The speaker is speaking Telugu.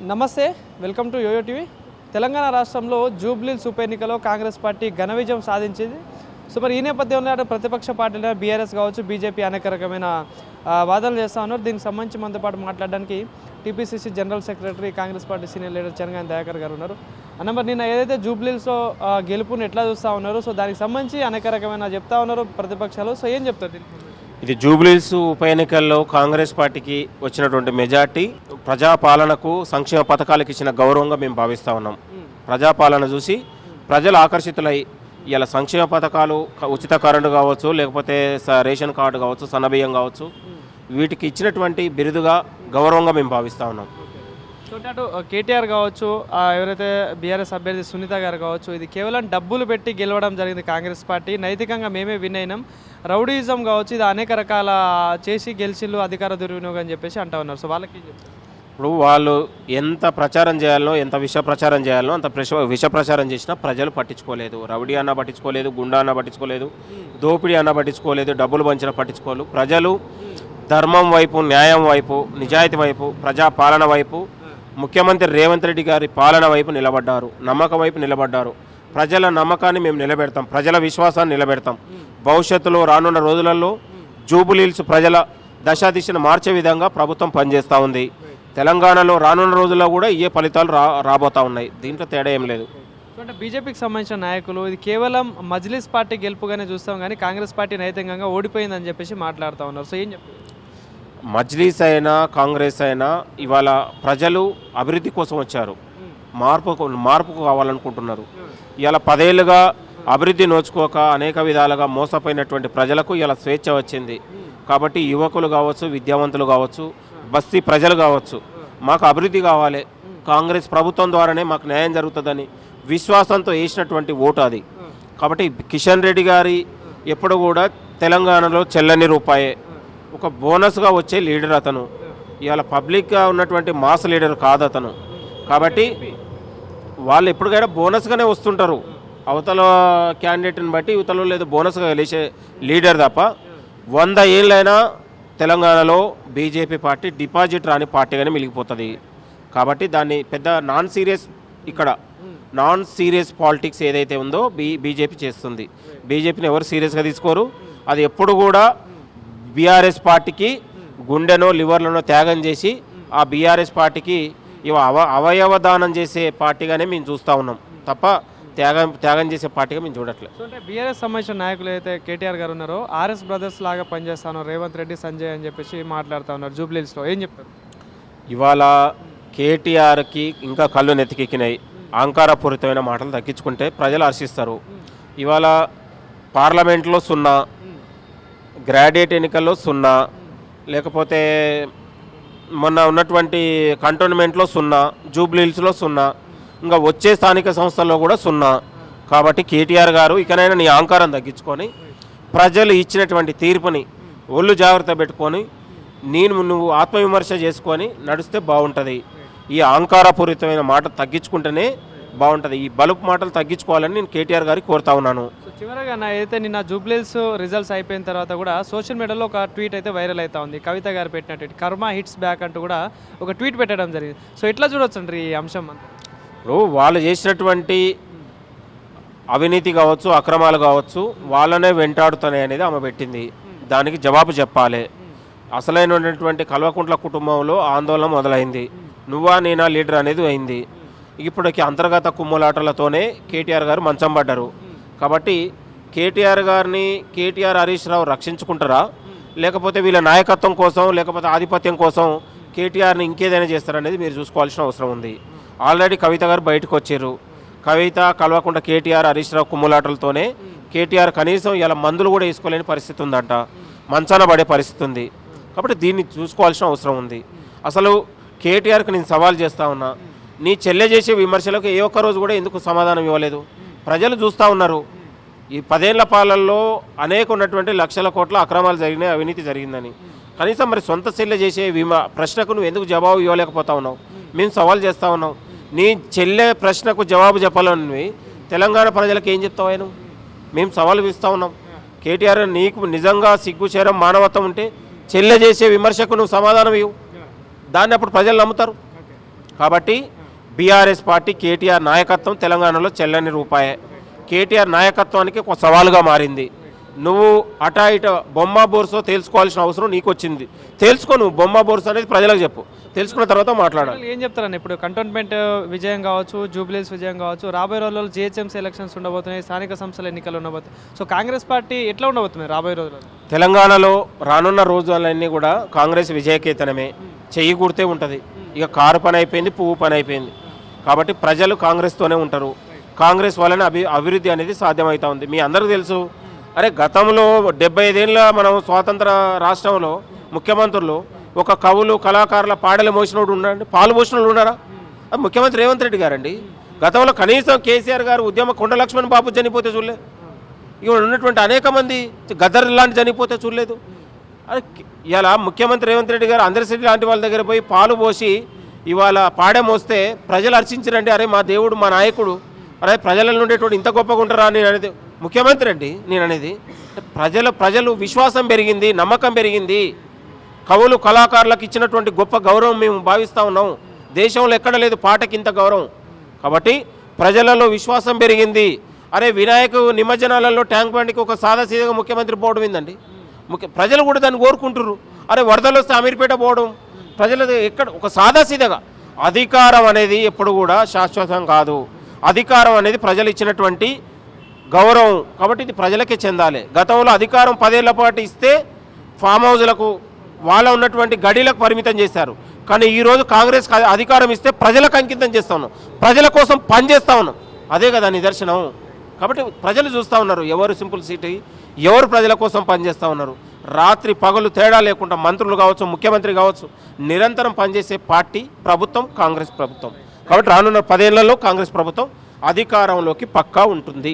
నమస్తే, welcome to YOYO TV. Telangana రాష్ట్రంలో జూబ్లీహిల్స్ ఉప ఎన్నికలో కాంగ్రెస్ పార్టీ ఘన విజయం సాధించింది. సో మరి ఈ నేపథ్యంలో ప్రతిపక్ష పార్టీలు బీఆర్ఎస్ కావచ్చు, బీజేపీ అనేక రకమైన వాదనలు చేస్తూ ఉన్నారు. దీనికి సంబంధించి మనతో పాటు మాట్లాడడానికి TPCC general secretary, Congress party senior leader Chennagani Dayakar గారు ఉన్నారు. అన్న, మరి నిన్న ఏదైతే జూబ్లీహిల్స్లో గెలుపుని ఎట్లా చూస్తూ ఉన్నారు, సో దానికి సంబంధించి అనేక రకమైన చెప్తా ఉన్నారు ప్రతిపక్షాలు. సో ఏం చెప్తారు? ఇది జూబ్లీహిల్స్ ఉప ఎన్నికల్లో కాంగ్రెస్ పార్టీకి వచ్చినటువంటి మెజార్టీ ప్రజాపాలనకు, సంక్షేమ పథకాలకు ఇచ్చిన గౌరవంగా మేము భావిస్తూ ఉన్నాం. ప్రజాపాలన చూసి ప్రజలు ఆకర్షితులై ఇలా సంక్షేమ పథకాలు, ఉచిత కరెంటు కావచ్చు, లేకపోతే రేషన్ కార్డు కావచ్చు, సన్నబియ్యం కావచ్చు, వీటికి ఇచ్చినటువంటి బిరుదుగా గౌరవంగా మేము భావిస్తూ ఉన్నాం. అటు కేటీఆర్ కావచ్చు, ఎవరైతే బీఆర్ఎస్ అభ్యర్థి సునీత గారు కావచ్చు, ఇది కేవలం డబ్బులు పెట్టి గెలవడం జరిగింది కాంగ్రెస్ పార్టీ. నైతికంగా మేమే విన్ అయినాం. రౌడీయిజం కావచ్చు, ఇది అనేక రకాల చేసి గెలిచిళ్ళు, అధికార దుర్వినియోగం అని చెప్పేసి అంటూ ఉన్నారు. సో వాళ్ళకి ఇప్పుడు వాళ్ళు ఎంత ప్రచారం చేయాలనో, ఎంత విష ప్రచారం చేయాలనో అంత విష ప్రచారం చేసినా ప్రజలు పట్టించుకోలేదు. రౌడీ అన్న పట్టించుకోలేదు, గుండా అన్న పట్టించుకోలేదు, దోపిడీ అన్న పట్టించుకోలేదు, డబ్బులు పంచిన పట్టించుకోలేదు. ప్రజలు ధర్మం వైపు, న్యాయం వైపు, నిజాయితీ వైపు, ప్రజాపాలన వైపు, ముఖ్యమంత్రి రేవంత్ రెడ్డి గారి పాలన వైపు నిలబడ్డారు, నమ్మకం వైపు నిలబడ్డారు. ప్రజల నమ్మకాన్ని మేము నిలబెడతాం, ప్రజల విశ్వాసాన్ని నిలబెడతాం. భవిష్యత్తులో రానున్న రోజులలో జూబ్లీహిల్స్ ప్రజల దశాదిశను మార్చే విధంగా ప్రభుత్వం పనిచేస్తూ ఉంది. తెలంగాణలో రానున్న రోజుల్లో కూడా ఏ ఫలితాలు రాబోతూ ఉన్నాయి. దీంట్లో తేడా ఏం లేదు. అంటే బీజేపీకి సంబంధించిన నాయకులు ఇది కేవలం మజ్లిస్ పార్టీ గెలుపుగానే చూస్తాం, కానీ కాంగ్రెస్ పార్టీ నైతికంగా ఓడిపోయిందని చెప్పేసి మాట్లాడుతూ ఉన్నారు. సో ఏం చెప్తారు? మజ్లిస్ అయినా కాంగ్రెస్ అయినా ఇవాళ ప్రజలు అభివృద్ధి కోసం వచ్చారు, మార్పుకు కావాలనుకుంటున్నారు. ఇవాళ 10 ఏళ్ళుగా అభివృద్ధి నోచుకోక అనేక విధాలుగా మోసపోయినటువంటి ప్రజలకు ఇలా స్వేచ్ఛ వచ్చింది. కాబట్టి యువకులు కావచ్చు, విద్యావంతులు కావచ్చు, బస్తీ ప్రజలు కావచ్చు, మాకు అభివృద్ధి కావాలి, కాంగ్రెస్ ప్రభుత్వం ద్వారానే మాకు న్యాయం జరుగుతుందని విశ్వాసంతో వేసినటువంటి ఓటు అది. కాబట్టి కిషన్ రెడ్డి గారి ఎప్పుడు కూడా తెలంగాణలో చెల్లని రూపాయే, ఒక బోనస్గా వచ్చే లీడర్ అతను. ఇవాళ పబ్లిక్గా ఉన్నటువంటి మాస్ లీడర్ కాదు అతను. కాబట్టి వాళ్ళు ఎప్పటికైనా బోనస్గానే వస్తుంటారు. అవతల క్యాండిడేట్ని బట్టి యువతలో లేదు బోనస్గా గెలిచే లీడర్ తప్ప 100 ఏళ్ళైనా తెలంగాణలో బీజేపీ పార్టీ డిపాజిట్ రాని పార్టీగానే మిగిలిపోతుంది. కాబట్టి దాన్ని పెద్ద నాన్ సీరియస్ పాలిటిక్స్ ఏదైతే ఉందో బీజేపీ చేస్తుంది. బీజేపీని ఎవరు సీరియస్గా తీసుకోరు. అది ఎప్పుడు కూడా బీఆర్ఎస్ పార్టీకి గుండెనో లివర్లనో త్యాగం చేసి ఆ బీఆర్ఎస్ పార్టీకి అవయవ దానం చేసే పార్టీగానే మేము చూస్తూ ఉన్నాం తప్ప త్యాగం చేసే పార్టీగా మేము చూడట్లేదు. సో అంటే బీఆర్ఎస్ సంబంధించిన నాయకులు అయితే కేటీఆర్ గారు ఉన్నారో ఆర్ఎస్ బ్రదర్స్ లాగా పనిచేస్తాను, రేవంత్ రెడ్డి, సంజయ్ అని చెప్పేసి మాట్లాడుతూ ఉన్నారు జూబ్లీహిల్స్లో. ఏం చెప్తారు? ఇవాళ కేటీఆర్కి ఇంకా కళ్ళు నెత్తికెక్కినాయి. అహంకారపూరితమైన మాటలు తగ్గించుకుంటే ప్రజలు హర్షిస్తారు. ఇవాళ పార్లమెంట్లో 0, గ్రాడ్యుయేట్ ఎన్నికల్లో 0, లేకపోతే మొన్న ఉన్నటువంటి కంటోన్మెంట్లో 0, జూబ్లీహిల్స్లో 0, ఇంకా వచ్చే స్థానిక సంస్థల్లో కూడా 0. కాబట్టి కేటీఆర్ గారు ఇకనైనా నీ అహంకారం తగ్గించుకొని ప్రజలు ఇచ్చినటువంటి తీర్పుని ఒళ్ళు జాగ్రత్త పెట్టుకొని నువ్వు ఆత్మవిమర్శ చేసుకొని నడిస్తే బాగుంటుంది. ఈ అహంకారపూరితమైన మాట తగ్గించుకుంటేనే బాగుంటుంది. ఈ బలుపు మాటలు తగ్గించుకోవాలని నేను కేటీఆర్ గారికి కోరుతా ఉన్నాను. సో చివరగా అయితే నిన్న జూబ్లీహిల్స్ రిజల్ట్స్ అయిపోయిన తర్వాత కూడా సోషల్ మీడియాలో ఒక ట్వీట్ అయితే వైరల్ అవుతా ఉంది. కవిత గారు పెట్టినట్టు కర్మ హిట్స్ బ్యాక్ అంటూ కూడా ఒక ట్వీట్ పెట్టడం జరిగింది. సో ఎట్లా చూడొచ్చు అండి ఈ అంశం అంతా? ఇప్పుడు వాళ్ళు చేసినటువంటి అవినీతి కావచ్చు, అక్రమాలు కావచ్చు, వాళ్ళనే వెంటాడుతున్నాయి అనేది ఆమె పెట్టింది. దానికి జవాబు చెప్పాలి. అసలైనటువంటి కల్వకుంట్ల కుటుంబంలో ఆందోళన మొదలైంది. నువ్వా నేనా లీడర్ అనేది అయింది. ఇప్పటికి అంతర్గత కుమ్ములాటలతోనే కేటీఆర్ గారు మంచం పడ్డారు. కాబట్టి కేటీఆర్ గారిని హరీష్ రావు రక్షించుకుంటారా, లేకపోతే వీళ్ళ నాయకత్వం కోసం, లేకపోతే ఆధిపత్యం కోసం కేటీఆర్ని ఇంకేదైనా చేస్తారనేది మీరు చూసుకోవాల్సిన అవసరం ఉంది. ఆల్రెడీ కవిత గారు బయటకు వచ్చారు. కవిత, కల్వకుంట్ల, కేటీఆర్, హరీష్ రావు కుమ్ములాటలతోనే కేటీఆర్ కనీసం ఇలా మందులు కూడా వేసుకోలేని పరిస్థితి ఉందంట, మంచాన పడే పరిస్థితి ఉంది. కాబట్టి దీన్ని చూసుకోవాల్సిన అవసరం ఉంది. అసలు కేటీఆర్కి నేను సవాల్ చేస్తూ ఉన్నా, నీ చెల్లె చేసే విమర్శలకు ఏ ఒక్కరోజు కూడా ఎందుకు సమాధానం ఇవ్వలేదు? ప్రజలు చూస్తూ ఉన్నారు. ఈ 10 ఏళ్ల పాలనలో అనేక ఉన్నటువంటి లక్షల కోట్ల అక్రమాలు జరిగినాయి, అవినీతి జరిగిందని. కనీసం మరి సొంత చెల్లె చేసే ప్రశ్నకు నువ్వు ఎందుకు జవాబు ఇవ్వలేకపోతా ఉన్నావు? మేము సవాల్ చేస్తూ ఉన్నాం. నీ చెల్లె ప్రశ్నకు జవాబు చెప్పాలని తెలంగాణ ప్రజలకు ఏం చెప్తావు? నువ్వు మేము సవాలు ఇస్తూ ఉన్నాం. కేటీఆర్, నీకు నిజంగా సిగ్గుచేరం, మానవత్వం ఉంటే చెల్లె చేసే విమర్శకు నువ్వు సమాధానం ఇవ్వు. దాన్ని అప్పుడు ప్రజలు నమ్ముతారు. కాబట్టి బీఆర్ఎస్ పార్టీ కేటీఆర్ నాయకత్వం తెలంగాణలో చెల్లని రూపాయే. కేటీఆర్ నాయకత్వానికి ఒక సవాలుగా మారింది. నువ్వు అటా ఇట బొమ్మ బోర్సో తెలుసుకోవాల్సిన అవసరం నీకు వచ్చింది. తెలుసుకో, నువ్వు బొమ్మ బోర్సో అనేది ప్రజలకు చెప్పు, తెలుసుకున్న తర్వాత మాట్లాడాలి. ఏం చెప్తారని ఇప్పుడు కంటోన్మెంట్ విజయం కావచ్చు, జూబ్లీస్ విజయం కావచ్చు, రాబోయే రోజుల్లో జిహెచ్ఎంసీ ఎలక్షన్స్ ఉండబోతున్నాయి, స్థానిక సంస్థల ఎన్నికలు ఉండబోతున్నాయి. సో కాంగ్రెస్ పార్టీ ఎట్లా ఉండబోతుంది రాబోయే రోజుల్లో? తెలంగాణలో రానున్న రోజులన్నీ కూడా కాంగ్రెస్ విజయకేతనమే. చెయ్యి గుర్తే ఉంటుంది. ఇక కారు పని అయిపోయింది, పువ్వు పని అయిపోయింది. కాబట్టి ప్రజలు కాంగ్రెస్తోనే ఉంటారు. కాంగ్రెస్ వలన అభివృద్ధి అనేది సాధ్యమవుతా ఉంది. మీ అందరికీ తెలుసు, అరే గతంలో 75 ఏళ్ళ మనం స్వాతంత్ర రాష్ట్రంలో ముఖ్యమంత్రులు ఒక కవులు కళాకారుల పాడలు మోసినోడు ఉన్నారండి, పాలు మోసినోడు ఉన్నారా? అది ముఖ్యమంత్రి రేవంత్ రెడ్డి గారండి. గతంలో కనీసం కేసీఆర్ గారు ఉద్యమ కొండ లక్ష్మణ్ బాబు చనిపోతే చూడలేదు. ఇక ఉన్నటువంటి అనేక మంది గద్దర్ లాంటి చనిపోతే చూడలేదు. ఇలా ముఖ్యమంత్రి రేవంత్ రెడ్డి గారు అందరిశెట్టి లాంటి వాళ్ళ దగ్గర పోయి పాలు పోసి ఇవాళ పాడే మోస్తే ప్రజలు అర్చించరండి. అరే మా దేవుడు, మా నాయకుడు, అరే ప్రజలలో ఉండేటువంటి ఇంత గొప్పగా ఉంటారా నేను అనేది ముఖ్యమంత్రి అండి. నేను అనేది ప్రజలు విశ్వాసం పెరిగింది, నమ్మకం పెరిగింది. కవులు కళాకారులకు ఇచ్చినటువంటి గొప్ప గౌరవం మేము భావిస్తూ ఉన్నాం. దేశంలో ఎక్కడ లేదు పాటకి ఇంత గౌరవం. కాబట్టి ప్రజలలో విశ్వాసం పెరిగింది. అరే వినాయక నిమజ్జనాలలో ట్యాంక్ బండికి ఒక సాదాసీదగా ముఖ్యమంత్రి పోవడం ఏందండి. ప్రజలు కూడా దాన్ని కోరుకుంటున్నారు. అరే వరదలు వస్తే అమీర్పేట పోవడం ప్రజలది ఎక్కడ ఒక సాదాసీదగా. అధికారం అనేది ఎప్పుడు కూడా శాశ్వతం కాదు. అధికారం అనేది ప్రజలు ఇచ్చినటువంటి గౌరవం. కాబట్టి ఇది ప్రజలకే చెందాలి. గతంలో అధికారం 10 ఏళ్ల పాటు ఇస్తే ఫామ్ హౌజ్లకు వాళ్ళ ఉన్నటువంటి గడిలకు పరిమితం చేశారు. కానీ ఈరోజు కాంగ్రెస్ అధికారం ఇస్తే ప్రజలకు అంకితం చేస్తూ ఉన్నాం, ప్రజల కోసం పనిచేస్తూ ఉన్నాం. అదే కదా నిదర్శనం. కాబట్టి ప్రజలు చూస్తూ ఉన్నారు ఎవరు సింపుల్ సిటీ, ఎవరు ప్రజల కోసం పనిచేస్తూ ఉన్నారు. రాత్రి పగలు తేడా లేకుండా మంత్రులు కావచ్చు, ముఖ్యమంత్రి కావచ్చు, నిరంతరం పనిచేసే పార్టీ ప్రభుత్వం కాంగ్రెస్ ప్రభుత్వం. కాబట్టి రానున్న 10 ఏళ్లలో కాంగ్రెస్ ప్రభుత్వం అధికారంలోకి పక్కా ఉంటుంది.